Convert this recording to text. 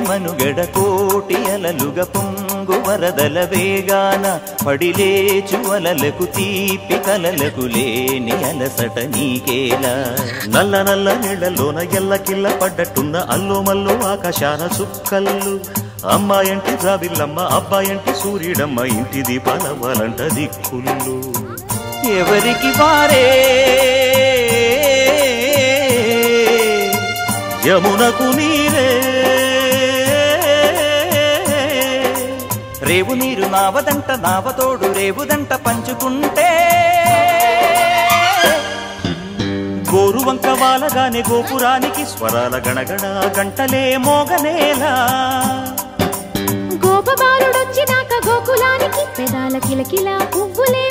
మనుగడ కోటి అలలుగా పొంగు వరదల వేగాన పడిలేచు అలలకు తీపి కలలకు లేని అలసట నీకేలా నల్ల నల్ల నీళ్లలోన ఎల్లకిల్ల పడ్డట్టున్న అల్లో మల్లో ఆకాశాన చుక్కల్లు అమ్మాయంటి జాబిల్లమ్మ అబ్బాయంటి సూర్యుడమ్మ ఇంటి దీపాల వాలంట దిక్కుళ్ళు ఎవరికి వారే యమునకు నీరే రేవు నీరు నావదంట నావతోడు రేవుదంట పంచుకుంటే గోరువంక వాలగానే గోపురానికి స్వరాల గణగణ గంటలే మోగనేలా గోపబాలుడొచ్చినాక గోకులానికి పెదాల కిలకిల పువ్వులే